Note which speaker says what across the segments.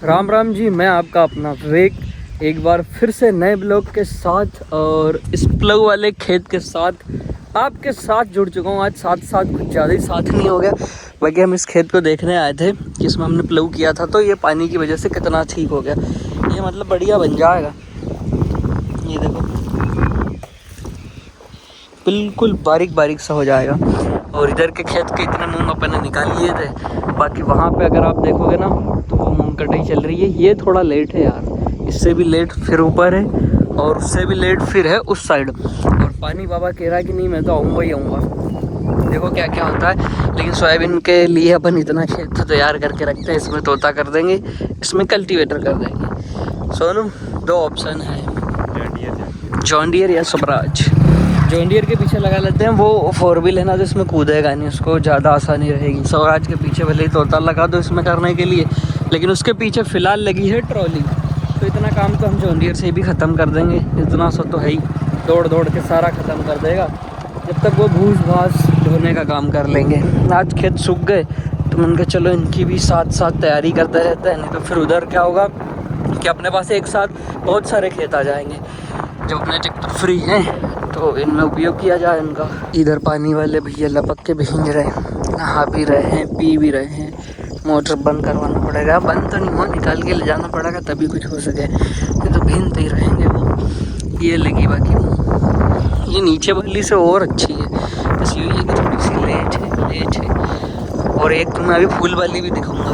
Speaker 1: राम राम जी, मैं आपका अपना विवेक एक बार फिर से नए ब्लॉग के साथ और इस प्लग वाले खेत के साथ आपके साथ जुड़ चुका हूँ। आज साथ कुछ ज़्यादा ही साथ नहीं हो गया। बाकी हम इस खेत को देखने आए थे कि इसमें हमने प्लग किया था, तो ये पानी की वजह से कितना ठीक हो गया। ये मतलब बढ़िया बन जाएगा। ये देखो बिल्कुल बारीक बारीक सा हो जाएगा। और इधर के खेत के इतने मूंग अपन ने निकाल लिए थे। बाकी वहाँ पे अगर आप देखोगे ना तो वो मूंग कटाई चल रही है। ये थोड़ा लेट है यार, इससे भी लेट फिर ऊपर है और उससे भी लेट फिर है उस साइड। और पानी बाबा कह रहा है कि नहीं मैं तो आऊँगा ही आऊँगा। देखो क्या क्या होता है। लेकिन सोयाबीन के लिए अपन इतना खेत तो तैयार करके रखते हैं। इसमें तोता कर देंगे, इसमें कल्टीवेटर कर देंगे। सोनू दो ऑप्शन है, जॉन डियर या स्वराज। जॉन डियर के पीछे लगा लेते हैं, वो 4 व्हील है ना तो इसमें कूदेगा नहीं, उसको ज़्यादा आसानी रहेगी। स्वराज के पीछे भले ही तोता लगा दो इसमें करने के लिए, लेकिन उसके पीछे फ़िलहाल लगी है ट्रॉली। तो इतना काम तो हम जॉन डियर से भी ख़त्म कर देंगे। इतना सा तो है ही, दौड़ दौड़ के सारा ख़त्म कर देगा। जब तक वो भूस भास ढोने का काम कर लेंगे। आज खेत सूख गए तो मन के चलो इनकी भी साथ साथ तैयारी करते रहते हैं। नहीं तो फिर उधर क्या होगा कि अपने पास एक साथ बहुत सारे खेत आ जाएंगे। जब अपने ट्रैक्टर फ्री हैं तो इनमें उपयोग किया जाए इनका। इधर पानी वाले भैया लपक के भींज रहे हैं, नहा भी रहे हैं, पी भी रहे हैं। मोटर बंद करवाना पड़ेगा, बंद तो नहीं हो, निकाल के ले जाना पड़ेगा तभी कुछ हो सके। ये तो भींजते ही रहेंगे वो। ये लगी बाकी ये नीचे वाली से और अच्छी है, बस यही है कि थोड़ी सी लेट है। और एक तो मैं अभी फूल वाली भी दिखाऊंगा।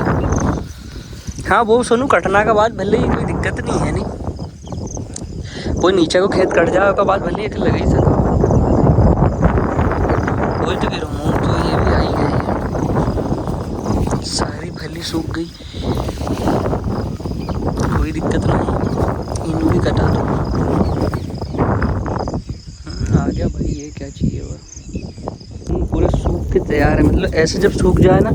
Speaker 1: हाँ वो सोनू कटना का बाद भले ही कोई दिक्कत नहीं है। नहीं वो नीचे को खेत कट जाए उसके बाद भले एक लगे ही सका। वही तो कह रहा हूँ, तो ये भी आई है, सारी फली सूख गई। कोई दिक्कत नहीं, इन भी कटा दो। आ गया भाई, ये क्या चाहिए वह। पूरे सूख के तैयार है। मतलब ऐसे जब सूख जाए ना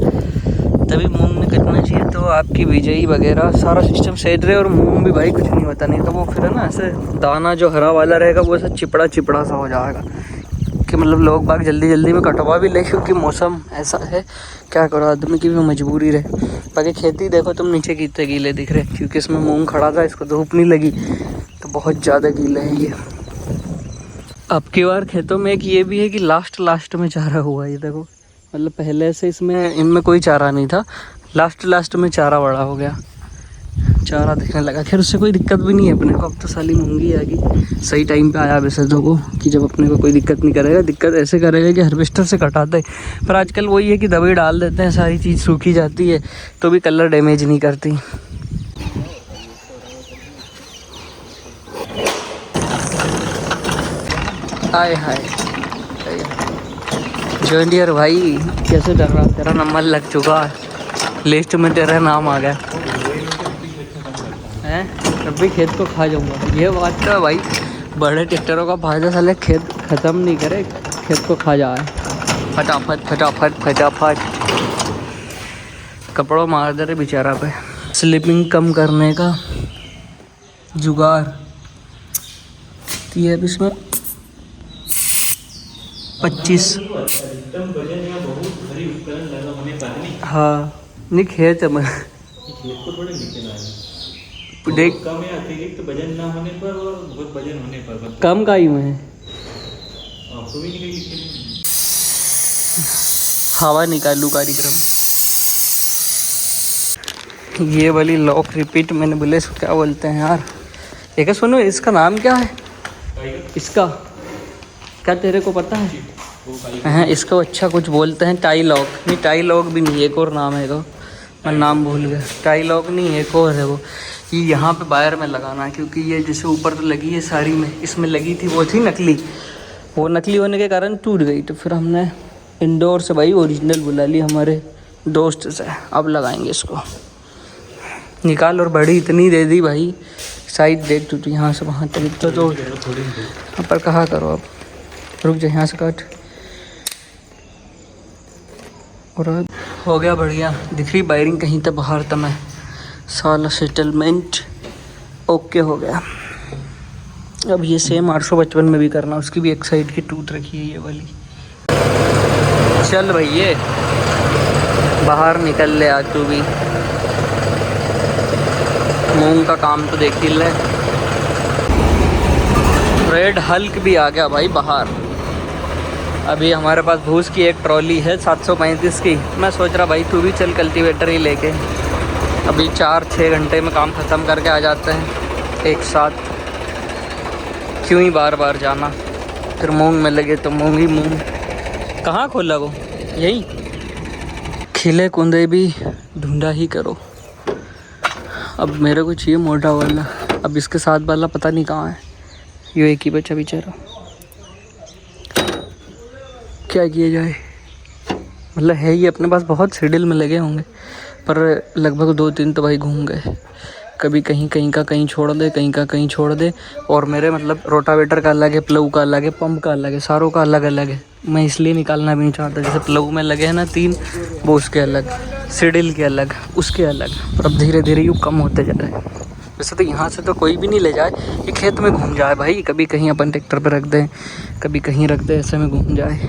Speaker 1: तभी मूंग में कटना चाहिए, तो आपकी बिजाई वगैरह सारा सिस्टम सेट रहे। और मूंग भी भाई कुछ नहीं होता, नहीं तो वो फिर है ना ऐसे दाना जो हरा वाला रहेगा वो ऐसे चिपड़ा चिपड़ा सा हो जाएगा कि मतलब लोग बाग जल्दी जल्दी में कटवा भी ले, क्योंकि मौसम ऐसा है। क्या करो, आदमी की भी मजबूरी रहे। बाकी खेती देखो तुम, नीचे कितने गीले दिख रहे, क्योंकि इसमें मूँग खड़ा था, इसको धूप नहीं लगी तो बहुत ज़्यादा गीले हैं ये। अब की बार खेतों में एक ये भी है कि लास्ट में चारा हुआ। ये देखो, मतलब पहले से इनमें कोई चारा नहीं था, लास्ट में चारा बड़ा हो गया, चारा दिखने लगा। खैर उससे कोई दिक्कत भी नहीं है अपने को। अब तो साली मूंगी आ गई, सही टाइम पे आया वैसे तो वो, कि जब अपने को कोई दिक्कत नहीं करेगा। दिक्कत ऐसे करेगा कि हार्वेस्टर से कटाते हैं, पर आजकल वही है कि दवाई डाल देते हैं, सारी चीज़ सूखी जाती है तो भी कलर डैमेज नहीं करती। हाय हाय जॉन डियर भाई, कैसे डर रहा, तेरा नंबर लग चुका है, लिस्ट में तेरा नाम आ गया हैं। तब भी खेत को खा जाऊंगा। ये बात तो भाई, बड़े ट्रैक्टरों का फायदा साले खेत ख़त्म नहीं करे, खेत को खा जाए फटाफट फटाफट फटाफट। कपड़ों मार दे रहे बेचारा पे। स्लिपिंग कम करने का जुगाड़ ये अब इसमें 25। हाँ नहीं खेत है मैं देख
Speaker 2: कम है अतिरिक्त वजन ना होने पर और बहुत वजन होने पर
Speaker 1: कम का ही में
Speaker 2: आपको भी नहीं
Speaker 1: हवा निकालू कार्यक्रम। ये वाली लॉक रिपीट मैंने बोले इसको क्या बोलते हैं यार। एक सुनो, इसका नाम क्या है इसका, क्या तेरे को पता है? हाँ इसको अच्छा कुछ बोलते हैं, टाई लॉक। नहीं टाई लॉक भी नहीं, एक और नाम है, तो मैं नाम भूल गया। टाई लॉक नहीं, एक और है वो। ये यहाँ पे वायर में लगाना है, क्योंकि ये जैसे ऊपर तो लगी है साड़ी में, इसमें लगी थी वो थी नकली, वो नकली होने के कारण टूट गई। तो फिर हमने इंडोर से भाई ओरिजिनल बुला ली हमारे दोस्त से। अब लगाएंगे इसको, निकाल। और बड़ी इतनी दे दी भाई, साइड देख टूटी यहाँ से वहाँ तक। तो पर कहाँ करो अब, रुक जा, यहाँ से काट। और हो गया बढ़िया, दिख रही वायरिंग कहीं तक बाहर तक मैं, साला सेटलमेंट ओके हो गया। अब ये सेम 855 में भी करना, उसकी भी एक साइड की टूट रखी है ये वाली। चल भैया बाहर निकल ले आज तू भी। मूंग का काम तो देख ही ले। रेड हल्क भी आ गया भाई बाहर। अभी हमारे पास भूस की एक ट्रॉली है 735 की। मैं सोच रहा भाई तू भी चल कल्टीवेटर ही लेके। अभी 4-6 घंटे में काम ख़त्म करके आ जाते हैं एक साथ। क्यों ही बार बार जाना। फिर मूंग में लगे तो मूंग ही मूंग। कहाँ खोला वो? यही। खिले कुंदे भी ढूंढा ही करो। अब मेरे को चाहिए मोटा वाला। अब इसके साथ वाला पता नहीं कहाँ है। ये एक ही बच्चा बेचारा। क्या किया जाए। मतलब है ये अपने पास बहुत सीडल में लगे होंगे, पर लगभग 2-3 तो भाई घूम गए। कभी कहीं कहीं का कहीं छोड़ दे, कहीं का कहीं छोड़ दे। और मेरे मतलब रोटावेटर का अलग है, प्लव का अलग है, पंप का अलग है, सारों का अलग अलग है। मैं इसलिए निकालना भी नहीं चाहता। जैसे प्लव में लगे हैं ना 3, वो उसके अलग, सीडल के अलग, उसके अलग। पर अब धीरे धीरे यूँ कम होते जा रहे हैं। वैसे तो यहाँ से तो कोई भी नहीं ले जाए, ये खेत में घूम जाए भाई। कभी कहीं अपन ट्रैक्टर पर रख दें, कभी कहीं रख दें, ऐसे में घूम जाए।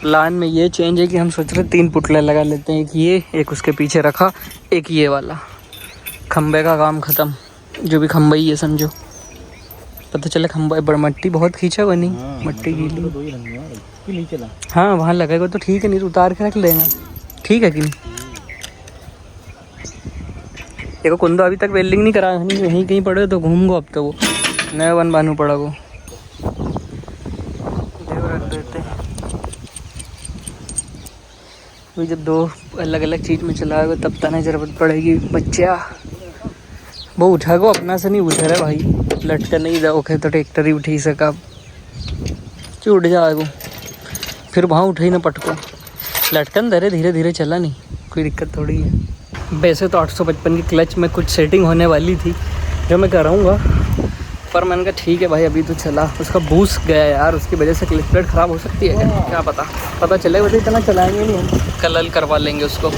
Speaker 1: प्लान में ये चेंज है कि हम सोच रहे 3 पुतले लगा लेते हैं। एक ये, एक उसके पीछे रखा, एक ये वाला। खंबे का काम ख़त्म। जो भी खंबा ही है समझो। पता चले खंबा बड़ा मट्टी बहुत खींचा हुआ नहीं। मट्टी गीली। हाँ वहाँ लगेगा तो ठीक है, नहीं तो उतार के रख लेना। ठीक है कि नहीं। देखो कुंदा अभी तक वेल्डिंग नहीं करा है, यहीं कहीं पड़े तो घूम गो। अब तो वो नया वन बानू पड़ा वो रख देते। वही जब 2 अलग अलग चीज़ में चलाएगा तब तने ज़रूरत पड़ेगी। बच्चा वो उठा को अपना से नहीं उठा रहा भाई। लटका नहीं जाओगे तो ट्रैक्टर ही उठी सका। क्यों उठ जाएगा फिर वहाँ उठे ही ना पटको। लटकन धरे धीरे धीरे चला, नहीं कोई दिक्कत थोड़ी है। वैसे तो 855 की क्लच में कुछ सेटिंग होने वाली थी जो मैं कराऊँगा, पर मैंने कहा ठीक है भाई अभी तो चला। उसका बूस्ट गया यार, उसकी वजह से क्लच प्लेट ख़राब हो सकती है क्या पता चलेगा। तो इतना चलाएंगे नहीं हम, कल करवा लेंगे उसको।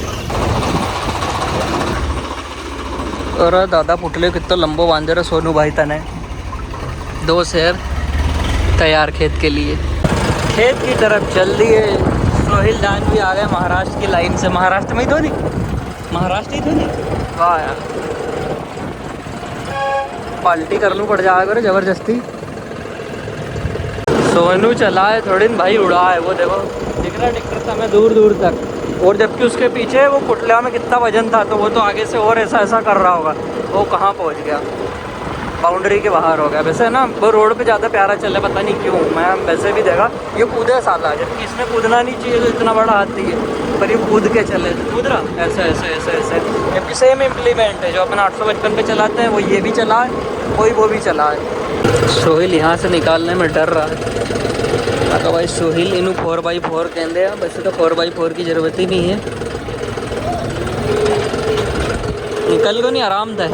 Speaker 1: और दादा पुटले कितना लंबो बांधे रहे सोनू भाई तने। 2 शेर तैयार खेत के लिए। खेत की तरफ चल दिए। सोहिल जान भी आ गए महाराष्ट्र की लाइन से। महाराष्ट्र में ही तो नहीं, महाराष्ट्र ही तो नहीं। वाह यार, पाल्टी कर लूँ पड़ जाएगा ज़बरदस्ती। सोनू चला है थोड़ी भाई, उड़ा है वो। देखो दिख रहा ट्रैक्टर हमें दूर दूर तक। और जबकि उसके पीछे वो पुटला में कितना वजन था, तो वो तो आगे से और ऐसा कर रहा होगा। वो कहाँ पहुँच गया, बाउंड्री के बाहर हो गया। वैसे ना वो रोड पे ज़्यादा प्यारा चले, पता नहीं क्यों। मैं वैसे भी देखा ये कूदे साला, जबकि इसमें कूदना नहीं चाहिए, तो इतना बड़ा हाथी है पर ये कूद के चले। कूद रहा ऐसे ऐसे ऐसे ऐसे। जबकि सेम इम्प्लीमेंट है जो अपना 855 पे चलाते हैं, वो ये भी चला है, वो भी चला है। सोहिल यहाँ से निकालने में डर रहा है। अगर भाई सोहिल इनू 4x4 कहते हैं। वैसे तो 4x4 की ज़रूरत ही नहीं है। निकल को नहीं आराम था।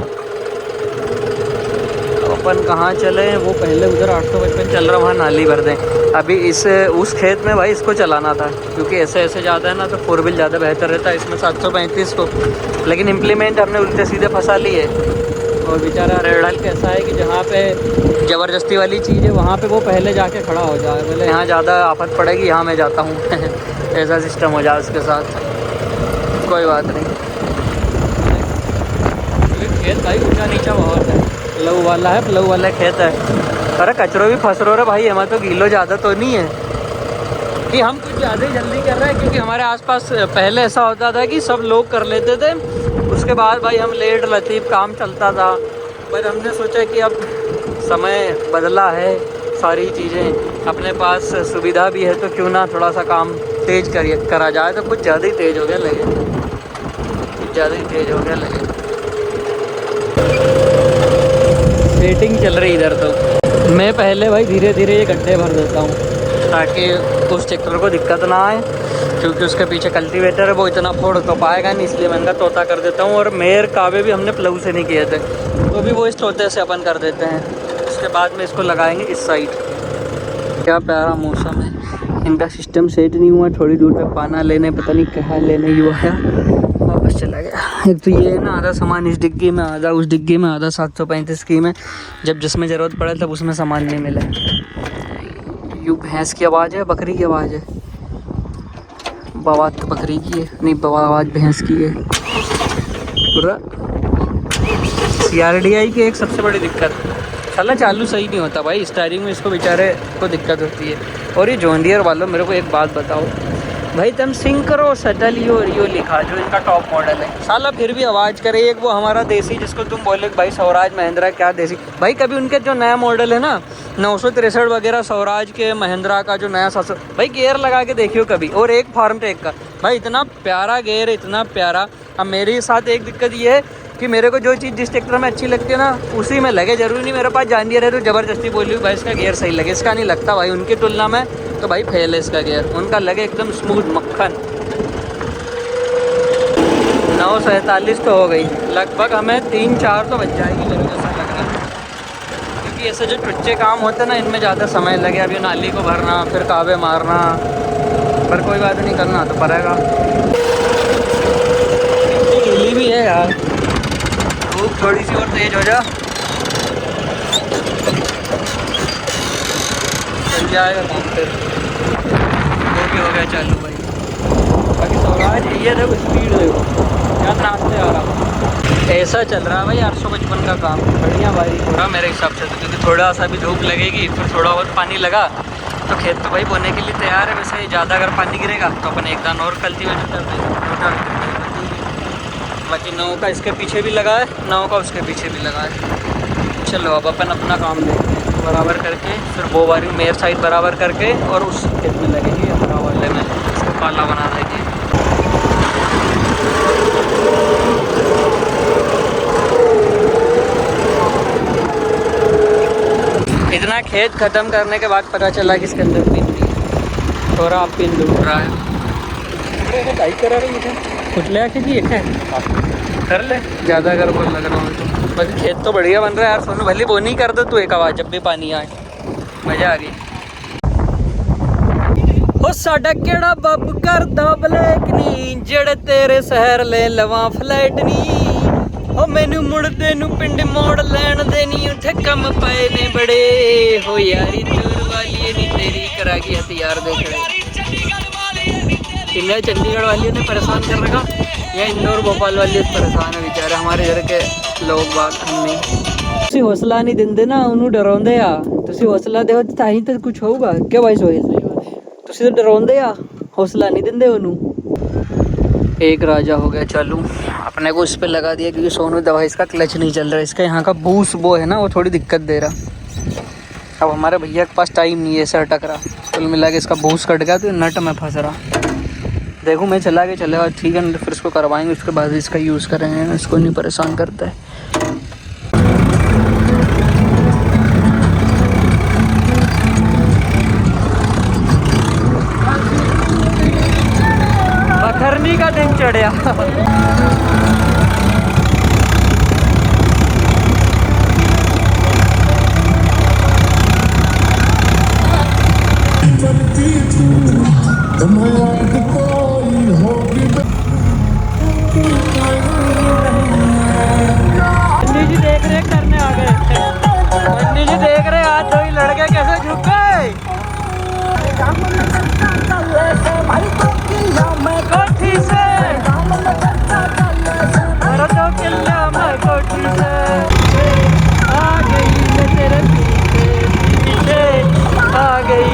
Speaker 1: अपन कहाँ चले, वो पहले उधर 855 चल रहा, वहाँ नाली भर दें। अभी उस खेत में भाई इसको चलाना था, क्योंकि ऐसे ज़्यादा है ना, तो 4 व्हील ज़्यादा बेहतर रहता है। इसमें 735 को, लेकिन इम्प्लीमेंट हमने उल्टे सीधे फंसा ली है। और बेचारा रेड हल्क कैसा है कि जहाँ पे ज़बरदस्ती वाली चीज़ है वहाँ पे वो पहले जाके खड़ा हो जाए। बोले यहाँ ज़्यादा आफत पड़ेगी, यहाँ मैं जाता हूँ। ऐसा सिस्टम हो जाए उसके साथ। कोई बात नहीं। खेत भाई ऊँचा नीचा बहुत है। प्लव वाला है, प्लव वाला खेत है। अरे कचरो भी फंस रहा है भाई। हमें तो गीलो ज़्यादा तो नहीं है कि हम कुछ ज़्यादा ही जल्दी कर रहे हैं, क्योंकि हमारे आसपास पहले ऐसा होता था कि सब लोग कर लेते थे, उसके बाद भाई हम लेट लतीफ़ काम चलता था। पर हमने सोचा कि अब समय बदला है, सारी चीज़ें अपने पास सुविधा भी है, तो क्यों ना थोड़ा सा काम तेज़ करा जाए। तो कुछ ज़्यादा ही तेज़ हो गया लगे, कुछ ज़्यादा ही तेज़ हो गया लगे। सेटिंग चल रही इधर। तो मैं पहले भाई धीरे धीरे ये गड्ढे भर देता हूँ, ताकि उस ट्रैक्टर को दिक्कत ना आए, क्योंकि उसके पीछे कल्टीवेटर है, वो इतना फोड़ तो पाएगा नहीं। इसलिए मैंने तोता कर देता हूँ। और मेयर कावे भी हमने प्लव से नहीं किए थे, तो भी वो इस तोते से अपन कर देते हैं। उसके बाद में इसको लगाएंगे इस साइड। क्या प्यारा मौसम है। इनका सिस्टम सेट नहीं हुआ, थोड़ी दूर तक पाना लेने, पता नहीं कहाँ लेने युवा है, वापस चला गया। एक तो ये है ना, आधा सामान इस डिग्गी में, आधा उस डिग्गी में, आधा 735 की में। जब जिसमें ज़रूरत पड़े तब उसमें सामान नहीं मिला। यूँ भैंस की आवाज़ है, बकरी की आवाज़ है। बवात तो बकरी की है, नहीं आवाज़ भैंस की है। पूरा CRDI की एक सबसे बड़ी दिक्कत, साला चालू सही नहीं होता भाई, स्टायरिंग में इसको बेचारे को दिक्कत होती है। और ये जॉन डियर वालों, मेरे को एक बात बताओ भाई, तुम सिंक्रो सटल यो लिखा जो इनका टॉप मॉडल है, साला फिर भी आवाज़ करे। एक वो हमारा देसी जिसको तुम बोले भाई स्वराज महिंद्रा क्या देसी, भाई कभी उनके जो नया मॉडल है ना 963 वगैरह स्वराज के महिंद्रा का जो नया 700, भाई गियर लगा के देखियो कभी, और एक फार्म टेक का भाई इतना प्यारा गियर, इतना प्यारा। अब मेरे साथ एक दिक्कत ये है कि मेरे को जो चीज़ जिस ट्रैक्टर में अच्छी लगती है ना उसी में लगे, जरूरी नहीं मेरे पास जान दिया रहे तो ज़बरदस्ती बोली भाई इसका गियर सही लगे, इसका नहीं लगता भाई, उनकी तुलना में तो भाई फेल है इसका गियर, उनका लगे एकदम स्मूथ मक्खन। 9:47 तो हो गई, लगभग हमें 3-4 तो बज जाएगी मेरे को ऐसा लग रहा है, क्योंकि ऐसे जो टुच्चे काम होते हैं ना इनमें ज़्यादा समय लगे। अभी नाली को भरना, फिर काबे मारना, पर कोई बात नहीं, करना तो पड़ेगा। गिली भी है यार, धूप थोड़ी सी और तेज हो जा, चल जाएगा काम फिर, वो भी हो गया चालू भाई। बाकी स्वराज ये देखो, स्पीड देखो क्या नाचते आ रहा, ऐसा चल रहा है भाई 855 का काम, बढ़िया भाई पूरा मेरे हिसाब से तो, क्योंकि थोड़ा सा भी धूप लगेगी फिर थोड़ा बहुत पानी लगा तो खेत तो भाई बोने के लिए तैयार है। वैसे ज़्यादा अगर पानी गिरेगा तो अपन एक दान और कल्टीवेटर कर देंगे। बाकी 9 का इसके पीछे भी लगा है, 9 का उसके पीछे भी लगा है। चलो अब अपन अपना काम देखते हैं, बराबर करके फिर वो वाली मेयर साइड बराबर करके और उस खेत में लगेगी अपना वाले में, इसको काला बना देंगे। इतना खेत ख़त्म करने के बाद पता चला कि इसके अंदर पिन नहीं है, थोड़ा आप पिन ढूंढ रहा है, टाइट करा रही है कुछ ले आके जी है कर ले, ज़्यादा अगर बोल लग रहा हूँ तो। बाकी खेत तो बढ़िया बन रहा है यार सोनू, भले वो नहीं कर दो तू एक आवाज़ जब भी पानी आए, मज़ा आ गई। हो साडा केड़ा बब करदा ब्लैक नी, जेड़े तेरे शहर ले लवां फ्लैट नी, हो मैनू मुड़दे नू पिंड मोड़ लैन देनी, उत्थे कम पाए ने बड़े, हो यारी दूर वाली नी तेरी करा की हथियार देख इन्हें चंडीगढ़ वालियों ने परेशान कर रखा, या इंदौर भोपाल वाले परेशान है बेचारे हमारे घर के लोग बात हम नहीं। तुसी हौसला नहीं दिंदे ना उन्होंने डराउंदे आ, तुसी हौसला देओ तो ताही तो कुछ होगा क्या भाई सोहेल, तुसी तो डराउंदे आ, हौसला नहीं दिंदे उन्होंने। एक राजा हो गया चालू, अपने को इस पर लगा दिया क्योंकि सोनू दवाई इसका क्लच नहीं चल रहा, इसका यहाँ का बूस वो है ना वो थोड़ी दिक्कत दे रहा। अब हमारे भैया के पास टाइम नहीं है ऐसा अटक रहा, कुल मिला के इसका बूस कट गया तो नट में फंस रहा। देखो मैं चला के चलेगा ठीक है, फिर इसको करवाएंगे, उसके बाद इसका यूज़ करेंगे, इसको नहीं परेशान करता है। बखरनी का दिन चढ़िया जी देख रेख करने आ गए, पंडित जी देख रहे आज दो ही लड़के कैसे झुक गए। कोठी से कोठी से आ गई मैं तेरे पीछे आ गई,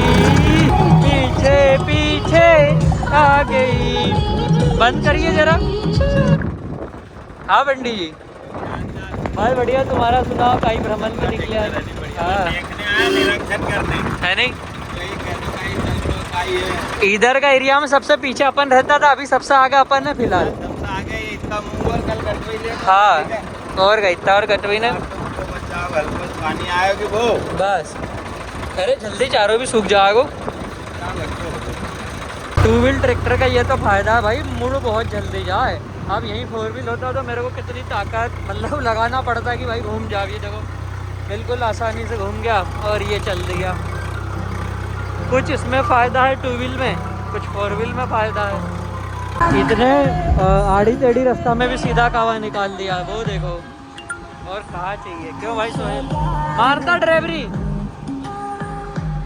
Speaker 1: पीछे पीछे आ गई। बंद करिए जरा। हाँ पंडित जी भाई बढ़िया, तुम्हारा सुनाओ, कहीं भ्रमण में निकले है नहीं? इधर का एरिया में सबसे पीछे अपन रहता था, अभी सबसे आगे अपन है फिलहाल। हाँ और गई और कटवी ने
Speaker 2: पानी आएगी वो
Speaker 1: बस, अरे जल्दी चारों भी सूख जाएगो। 2 व्हील ट्रैक्टर का ये तो फायदा है भाई, मुड़ बहुत जल्दी जाए। अब यहीं 4 व्हील होता तो मेरे को कितनी ताकत मतलब लगाना पड़ता कि भाई घूम जाओ, ये देखो बिल्कुल आसानी से घूम गया और ये चल दिया। कुछ इसमें फ़ायदा है 2 व्हील में, कुछ 4 व्हील में फ़ायदा है। इतने आड़ी टेढ़ी रास्ता में भी सीधा कावा निकाल दिया, वो देखो। और कहाँ चाहिए, क्यों भाई सोहेल मारता ड्राइवरी,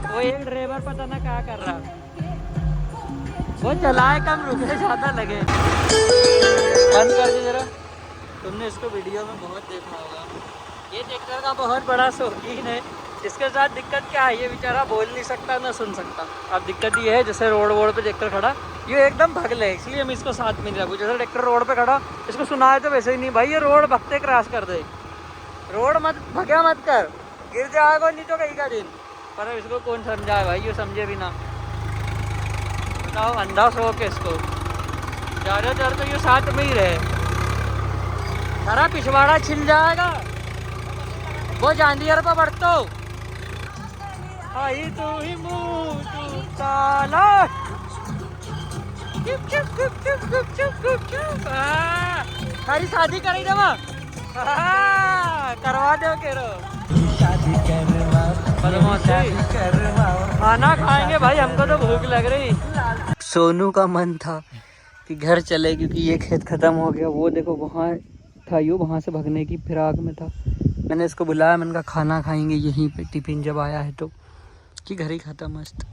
Speaker 1: वो एक ड्राइवर पता ना क्या कर रहा, वो चलाए कम रुके ज़्यादा लगे। बंद कर दे जरा। तुमने इसको वीडियो में बहुत देखा होगा। ये ट्रैक्टर का बहुत बड़ा शौकीन है। इसके साथ दिक्कत क्या है, ये बेचारा बोल नहीं सकता ना सुन सकता। अब दिक्कत ये है, जैसे रोड पे ट्रैक्टर खड़ा, ये एकदम भगले, इसलिए हम इसको साथ में नहीं रखूँ। जैसे ट्रैक्टर रोड पे खड़ा, इसको सुना है तो वैसे ही नहीं भाई, ये रोड भगते क्रॉस कर दे, रोड मत भगा मत कर, गिर जाएगा नहीं तो कहीं का दिन। पर अब इसको कौन समझाए भाई, ये समझे भी ना। बताओ, अंधा शौक है इसको, ज़्यादातर तो ये साथ में ही रहे। सारा पिछवाड़ा छिल जाएगा, वो जांदियर पर बढ़तो आई तू ही मुँह तू काला। चुप चुप चुप चुप चुप चुप चुप चुप। सारी शादी करी दवा करवा दो के रो शादी करवा। खाना खाएंगे भाई, हमको तो भूख लग रही। सोनू का मन था कि घर चले, क्योंकि ये खेत खत्म हो गया। वो देखो वहाँ था, यो वहाँ से भगने की फिराक में था। मैंने इसको बुलाया, मैंने कहा खाना खाएंगे यहीं पे, टिफिन जब आया है तो, कि घर ही खाता मस्त।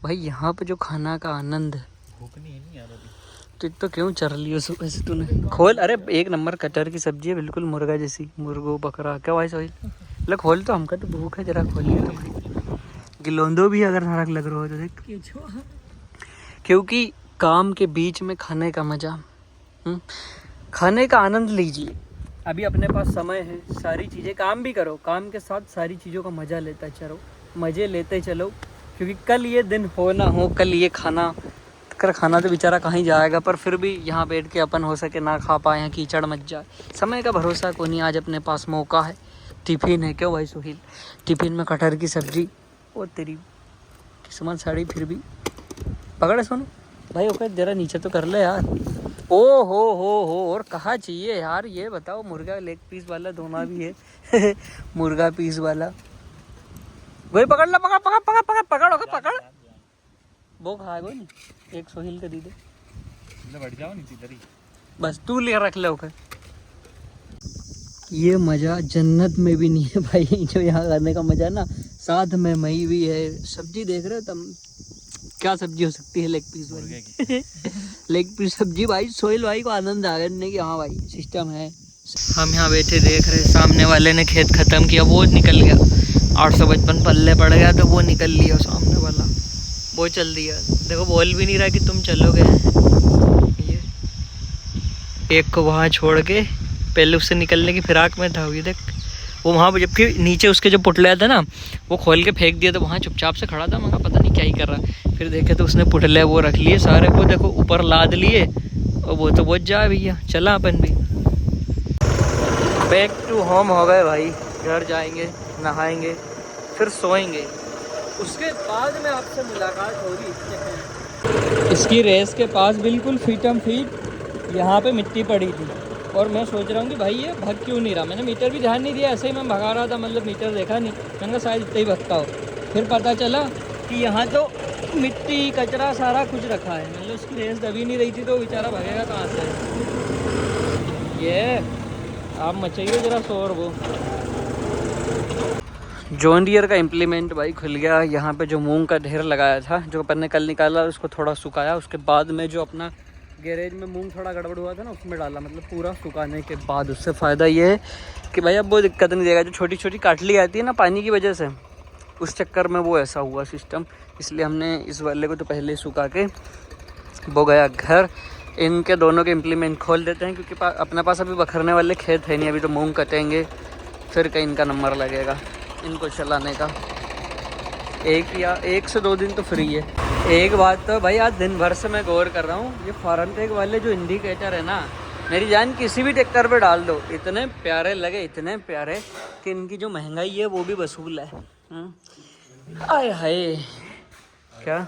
Speaker 1: भाई यहाँ पे जो खाना का आनंद है,
Speaker 2: भूख नहीं है नहीं यार अभी।
Speaker 1: तो क्यों चर लियो सुबह से तूने? खोल, अरे एक नंबर कटर की सब्जी है, बिल्कुल मुर्गा जैसी, मुर्गो बकरा क्या भाई सोहिल। मतलब खोल तो, हमका तो भूख है, जरा खोलिए तो भाई। गिलोंदो भी अगर नरक लग रहा हो तो देख, क्योंकि काम के बीच में खाने का मजा, खाने का आनंद लीजिए। अभी अपने पास समय है, सारी चीज़ें, काम भी करो, काम के साथ सारी चीज़ों का मज़ा लेते चलो, मज़े लेते चलो, क्योंकि कल ये दिन हो ना हो, कल ये खाना तो बेचारा कहीं जाएगा, पर फिर भी यहाँ बैठ के अपन हो सके ना खा पाए, यहाँ कीचड़ मच जाए। समय का भरोसा को नहीं, आज अपने पास मौका है। टिफ़िन है, क्यों भाई सुहील, टिफ़िन में कटहर की सब्जी, ओ तेरी किस्मत साड़ी। फिर भी पकड़े सोनू भाई, ओके जरा नीचे तो कर ले यार। ओ हो, और कहाँ चाहिए यार, ये बताओ। मुर्गा लेग पीस वाला दोना भी है मुर्गा पीस वाला, वही पकड़ ला, पकड़ पकड़ पकड़ पकड़ पकड़ ओके पकड़। वो खाएगो नहीं, एक सोहिल के दीदे
Speaker 2: बढ़ जाओ नहीं इधर,
Speaker 1: बस तू ले रख ले ओके। ये मज़ा जन्नत में भी नहीं है भाई, जो यहाँ करने का मज़ा ना। साथ में मई भी है। सब्जी देख रहे हो तुम, क्या सब्जी हो सकती है, लेग पीस वाली लेग पीस सब्जी भाई। सोहेल भाई को आनंद आ गया कि हाँ भाई सिस्टम है। हम यहाँ बैठे देख रहे, सामने वाले ने खेत ख़त्म किया, वो निकल गया, 855 पल्ले पड़ गया तो वो निकल लिया, सामने वाला वो चल दिया। देखो बोल भी नहीं रहा कि तुम चलोगे। ये एक को वहाँ छोड़ के पहले उससे निकलने की फिराक में था, ये देख वो वहाँ, जबकि नीचे उसके जो पुटलिया था ना, वो खोल के फेंक दिया, तो वहाँ चुपचाप से खड़ा था। मगर पता नहीं क्या ही कर रहा। फिर देखे तो उसने पुटलिया वो रख लिए सारे, वो देखो ऊपर लाद लिए, और वो तो बहुत जा भैया। चला अपन भी बैक टू होम हो गए भाई। घर जाएंगे, नहाएंगे, फिर सोएंगे, उसके बाद में आपसे मुलाकात होगी। इसकी रेस के पास बिल्कुल फिटम फिट यहाँ पे मिट्टी पड़ी थी, और मैं सोच रहा हूँ कि भाई ये भग क्यों नहीं रहा। मैंने मीटर भी ध्यान नहीं दिया, ऐसे ही मैं भगा रहा था, मतलब मीटर देखा नहीं। मैंने कहा शायद इतना ही भगता हो। फिर पता चला कि यहाँ तो मिट्टी कचरा सारा कुछ रखा है, मतलब उसकी रेस दबी नहीं रही थी, तो बेचारा भगेगा कहाँ से। ये आप मचाइए जरा शोर। वो जॉन डियर का इम्प्लीमेंट भाई खुल गया। यहाँ पे जो मूंग का ढेर लगाया था, जो अपन ने कल निकाला, उसको थोड़ा सुखाया, उसके बाद में जो अपना गैरेज में मूंग थोड़ा गड़बड़ हुआ था ना, उसमें डाला, मतलब पूरा सुखाने के बाद। उससे फ़ायदा ये है कि भाई अब वो दिक्कत नहीं देगा। जो छोटी छोटी काटली आती है ना पानी की वजह से, उस चक्कर में वो ऐसा हुआ सिस्टम, इसलिए हमने इस वाले को तो पहले ही सुखा के वो गया घर। इनके दोनों के इम्प्लीमेंट खोल देते हैं, क्योंकि अपने पास अभी बखरने वाले खेत है नहीं, अभी तो मूंग कटेंगे, फिर कहीं इनका नंबर लगेगा इनको चलाने का। एक से 2 दिन तो फ्री है। एक बात तो भाई आज दिन भर से मैं गौर कर रहा हूँ, ये फॉरेनटेक वाले जो इंडिकेटर है ना, मेरी जान किसी भी ट्रैक्टर पे डाल दो, इतने प्यारे लगे, इतने प्यारे कि इनकी जो महंगाई है वो भी वसूल है। आय हाय क्या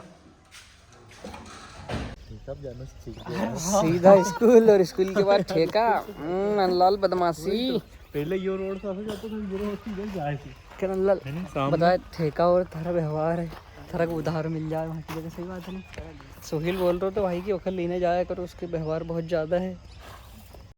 Speaker 1: सीधा स्कूल, और स्कूल के बाद ठेका, नंदलाल बदमाशी।
Speaker 2: पहले यो रोड से जाता था, ये रोड सीधे जाए थी।
Speaker 1: क्या नंदलाल बताए, ठेका और थारा व्यवहार है, थारा को उधार मिल जाए वहाँ की जगह। सही बात है ना। सोहिल बोल रहे तो भाई की ओखल लेने जाया करो, उसके व्यवहार बहुत ज़्यादा है।